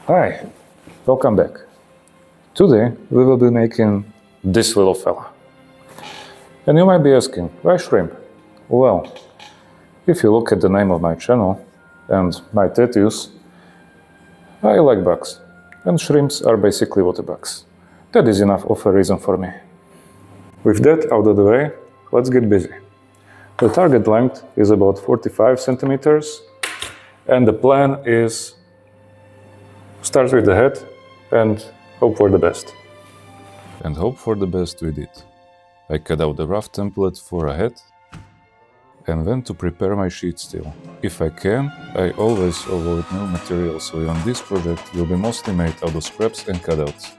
Hi, welcome back. Today we will be making this little fella. And you might be asking, why shrimp? Well, if you look at the name of my channel and my tattoos, I like bugs. And shrimps are basically water bugs. That is enough of a reason for me. With that out of the way, let's get busy. The target length is about 45 centimeters, and the plan is start with the head and hope for the best. And hope for the best we did. I cut out the rough template for a head and went to prepare my sheet steel. If I can, I always avoid new materials, so on this project will be mostly made out of scraps and cutouts.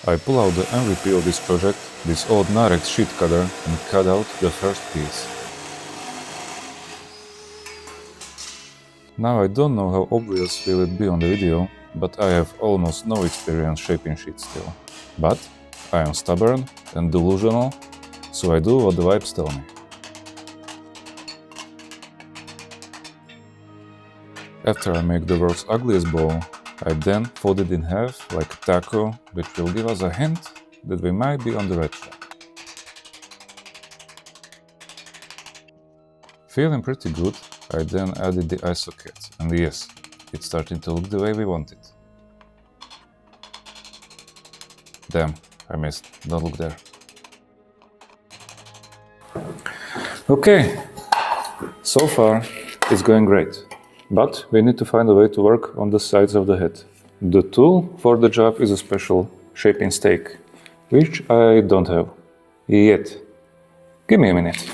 I pull out the MVP of this project, this old Narex sheet cutter, and cut out the first piece. Now I don't know how obvious will it be on the video, but I have almost no experience shaping sheet steel. But I am stubborn and delusional, so I do what the vibes tell me. After I make the world's ugliest ball, I then fold it in half like a taco, which will give us a hint that we might be on the right track. Feeling pretty good, I then added the eye socket, and yes, it's starting to look the way we want it. Damn, I missed, don't look there. Okay, so far it's going great. But we need to find a way to work on the sides of the head. The tool for the job is a special shaping stake, which I don't have yet. Give me a minute.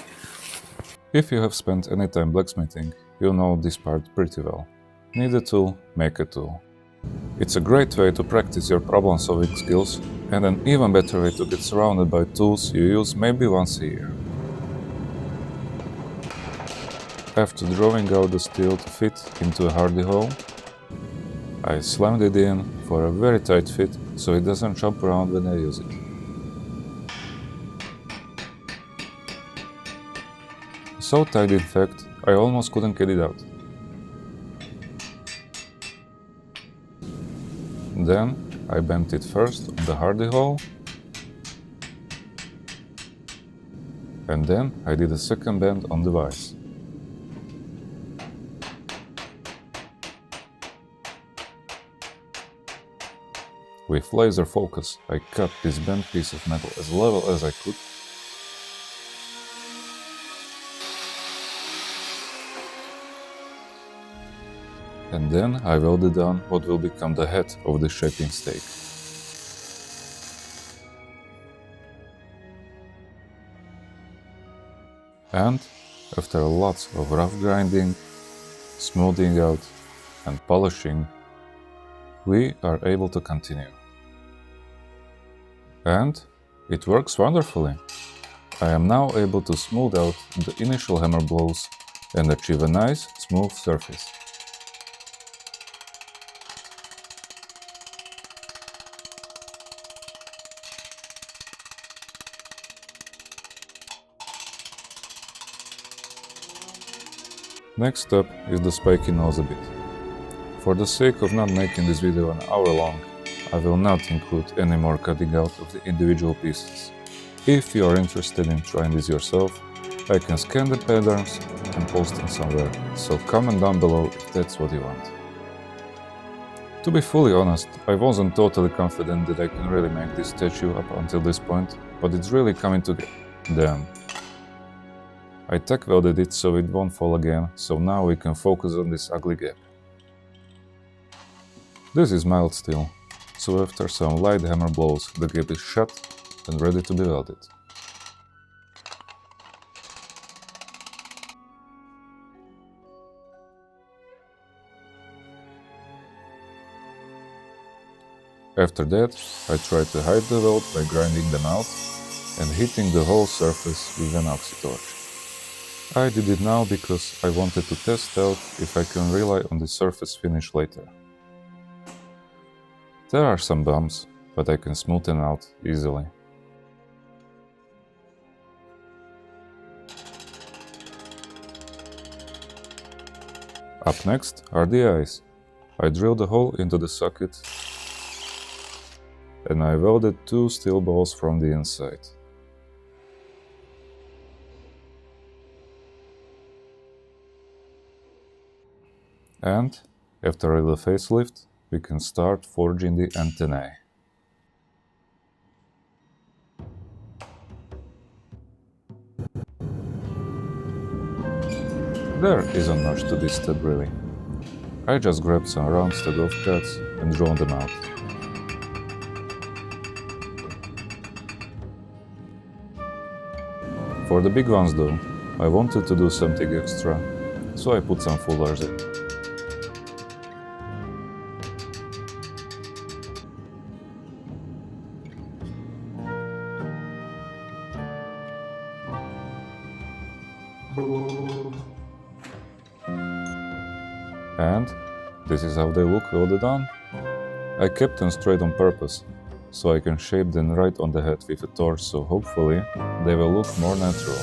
If you have spent any time blacksmithing, you'll know this part pretty well. Need a tool, make a tool. It's a great way to practice your problem-solving skills, and an even better way to get surrounded by tools you use maybe once a year. After drawing out the steel to fit into a hardy hole, I slammed it in for a very tight fit so it doesn't jump around when I use it. So tight in fact, I almost couldn't get it out. Then I bent it first on the hardy hole, and then I did a second bend on the vise. With laser focus, I cut this bent piece of metal as level as I could. And then I welded on what will become the head of the shaping stake. And after lots of rough grinding, smoothing out and polishing, we are able to continue. And it works wonderfully. I am now able to smooth out the initial hammer blows and achieve a nice, smooth surface. Next up is the spiky nose a bit. For the sake of not making this video an hour long, I will not include any more cutting out of the individual pieces. If you are interested in trying this yourself, I can scan the patterns and post them somewhere, so comment down below if that's what you want. To be fully honest, I wasn't totally confident that I can really make this statue up until this point, but it's really coming together. Damn. I tack welded it so it won't fall again, so now we can focus on this ugly gap. This is mild steel, so after some light hammer blows, the gap is shut and ready to be welded. After that, I tried to hide the weld by grinding them out and heating the whole surface with an oxytorch. I did it now because I wanted to test out if I can rely on the surface finish later. There are some bumps, but I can smooth them out easily. Up next are the eyes. I drilled a hole into the socket and I welded 2 steel balls from the inside. And after a little facelift, we can start forging the antennae. There isn't much to this step really. I just grabbed some round stock golf cuts and drawn them out. For the big ones though, I wanted to do something extra, so I put some fullers in. And this is how they look welded on. I kept them straight on purpose, so I can shape them right on the head with a torch, so hopefully they will look more natural.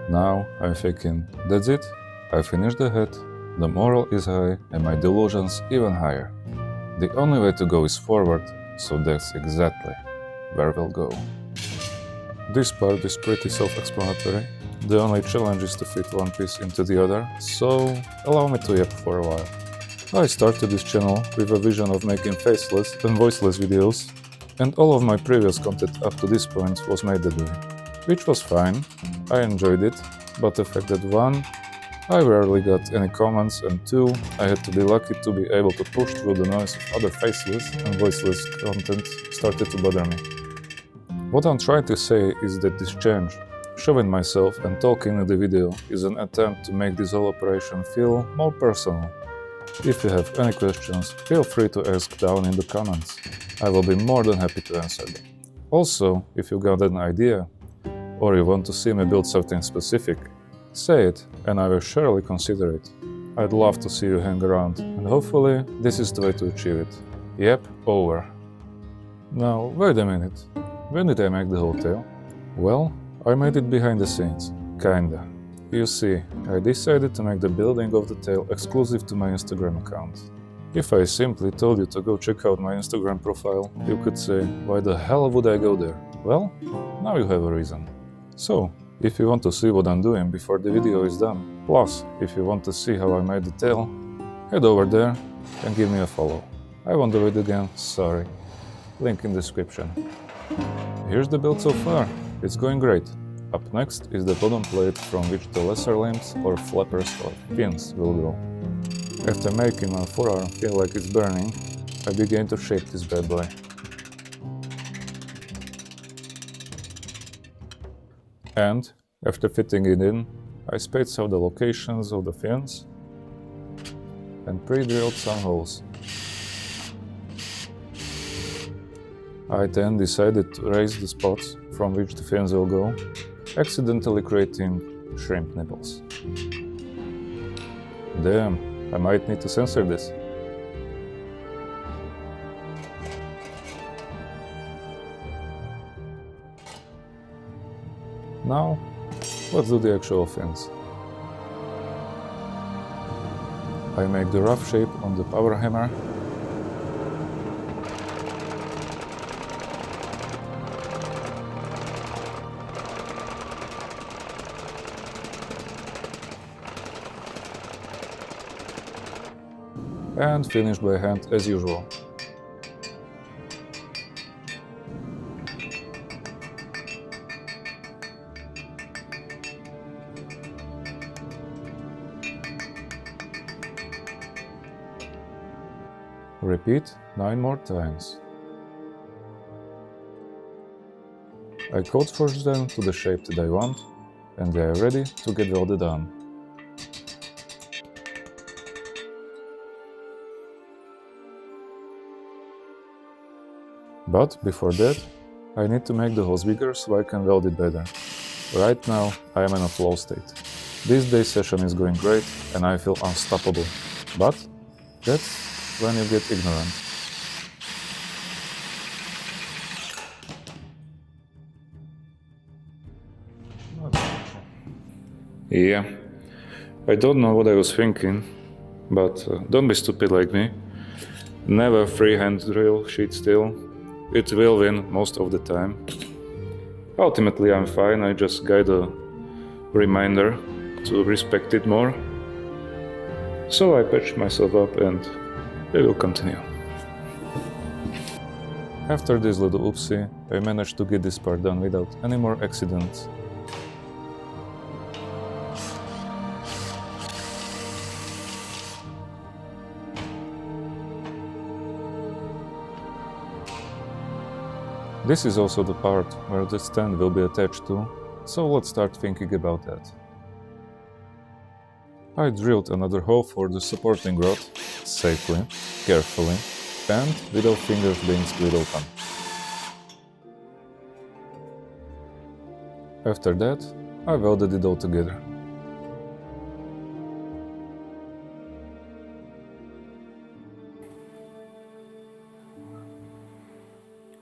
Now I'm thinking, that's it, I finished the head, the morale is high and my delusions even higher. The only way to go is forward, so that's exactly where we'll go. This part is pretty self-explanatory. The only challenge is to fit one piece into the other, so allow me to yap for a while. I started this channel with a vision of making faceless and voiceless videos, and all of my previous content up to this point was made that way. Which was fine, I enjoyed it, but the fact that 1, I rarely got any comments, and 2, I had to be lucky to be able to push through the noise of other faceless and voiceless content started to bother me. What I'm trying to say is that this change, showing myself and talking in the video, is an attempt to make this whole operation feel more personal. If you have any questions, feel free to ask down in the comments. I will be more than happy to answer them. Also, if you got an idea, or you want to see me build something specific, say it and I will surely consider it. I'd love to see you hang around, and hopefully this is the way to achieve it. Yep, over. Now, wait a minute. When did I make the whole tail? Well, I made it behind the scenes. Kinda. You see, I decided to make the building of the tail exclusive to my Instagram account. If I simply told you to go check out my Instagram profile, you could say, why the hell would I go there? Well, now you have a reason. So, if you want to see what I'm doing before the video is done, plus if you want to see how I made the tail, head over there and give me a follow. I won't do it again, sorry. Link in description. Here's the build so far, it's going great. Up next is the bottom plate from which the lesser limbs or flappers or fins will go. After making my forearm feel like it's burning, I began to shape this bad boy. And, after fitting it in, I spaced out the locations of the fins and pre-drilled some holes. I then decided to raise the spots from which the fins will go, accidentally creating shrimp nipples. Damn, I might need to censor this. Now, let's do the actual fins. I make the rough shape on the power hammer. And finish by hand as usual. Repeat 9 more times. I cold forge them to the shape that I want, and they are ready to get welded on. But before that, I need to make the holes bigger so I can weld it better. Right now I am in a flow state. This day's session is going great and I feel unstoppable. But that's when you get ignorant. Yeah, I don't know what I was thinking, but don't be stupid like me. Never freehand drill sheet still. It will win most of the time. Ultimately I'm fine, I just got a reminder to respect it more. So I patched myself up and we will continue. After this little oopsie, I managed to get this part done without any more accidents. This is also the part where the stand will be attached to, so let's start thinking about that. I drilled another hole for the supporting rod, safely, carefully, and without fingers being split open. After that, I welded it all together.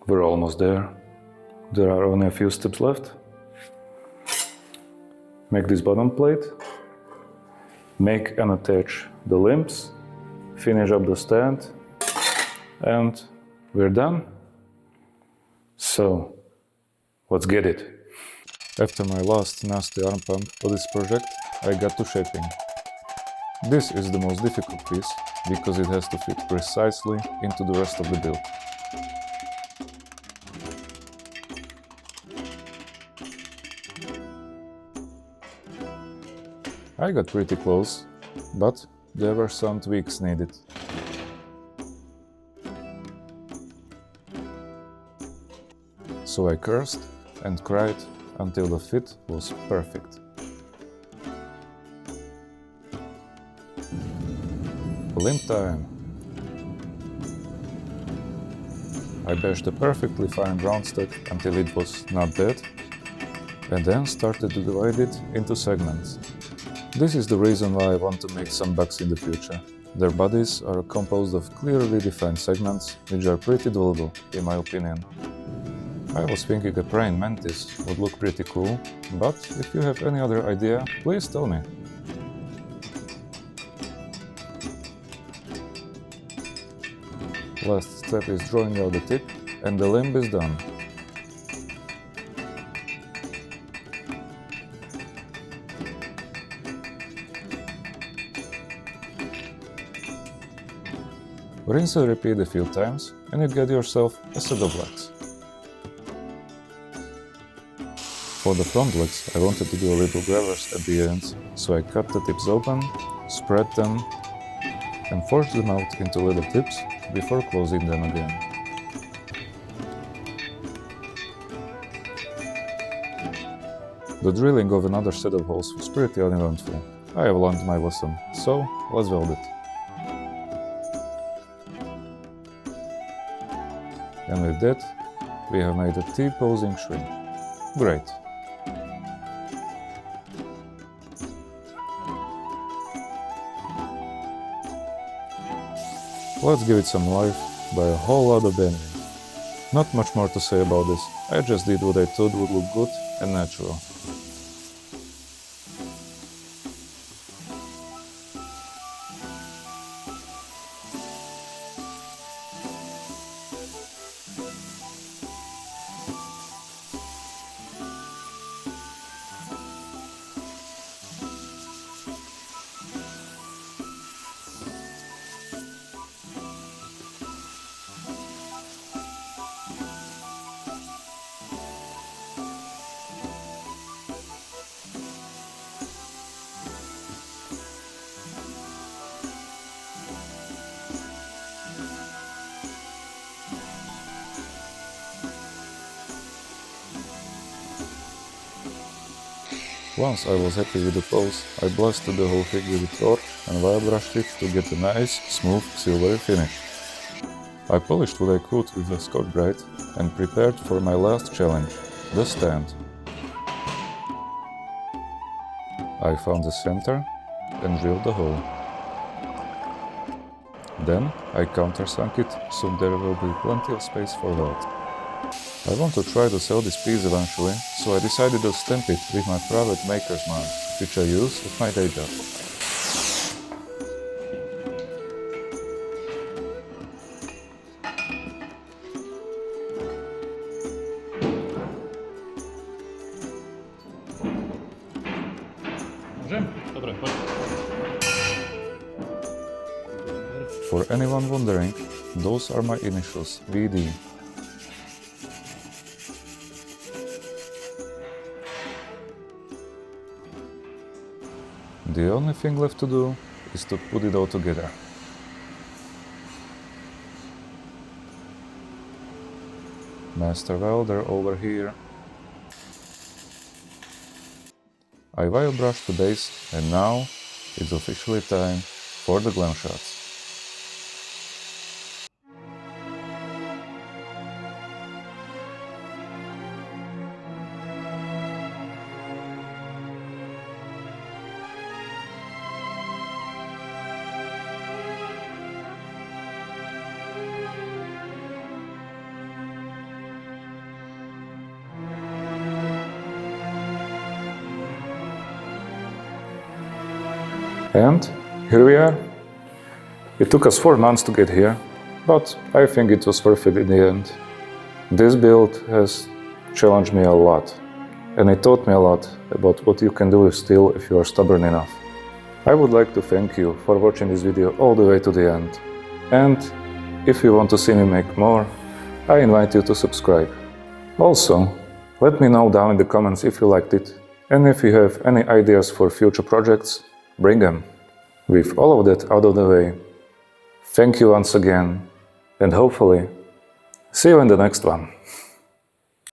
We're almost there. There are only a few steps left. Make this bottom plate. Make and attach the limbs. Finish up the stand. And we're done. So, let's get it. After my last nasty arm pump for this project, I got to shaping. This is the most difficult piece, because it has to fit precisely into the rest of the build. I got pretty close, but there were some tweaks needed. So I cursed and cried until the fit was perfect. Limb time! I bashed a perfectly fine round stick until it was not dead, and then started to divide it into segments. This is the reason why I want to make some bugs in the future. Their bodies are composed of clearly defined segments, which are pretty doable, in my opinion. I was thinking a praying mantis would look pretty cool, but if you have any other idea, please tell me. Last step is drawing out the tip, and the limb is done. Rinse and repeat a few times, and you get yourself a set of legs. For the front legs, I wanted to do a little grabbers at the ends, so I cut the tips open, spread them, and forged them out into little tips before closing them again. The drilling of another set of holes was pretty uneventful. I have learned my lesson, so let's weld it. And with that, we have made a T-posing shrimp. Great! Let's give it some life by a whole lot of bending. Not much more to say about this, I just did what I thought would look good and natural. Once I was happy with the pose, I blasted the whole thing with a torch and wire brushed it to get a nice, smooth, silvery finish. I polished what I could with a Scotch-Brite and prepared for my last challenge, the stand. I found the center and drilled the hole. Then I countersunk it, so there will be plenty of space for weld. I want to try to sell this piece eventually, so I decided to stamp it with my private maker's mark, which I use at my day job. For anyone wondering, those are my initials, VD. The only thing left to do is to put it all together. Master welder over here. I wire brushed the base, and now it's officially time for the glam shots. And here we are. It took us 4 months to get here, but I think it was worth it in the end. This build has challenged me a lot, and it taught me a lot about what you can do with steel if you are stubborn enough. I would like to thank you for watching this video all the way to the end. And if you want to see me make more, I invite you to subscribe. Also, let me know down in the comments if you liked it, and if you have any ideas for future projects, bring them. With all of that out of the way, thank you once again, and hopefully see you in the next one.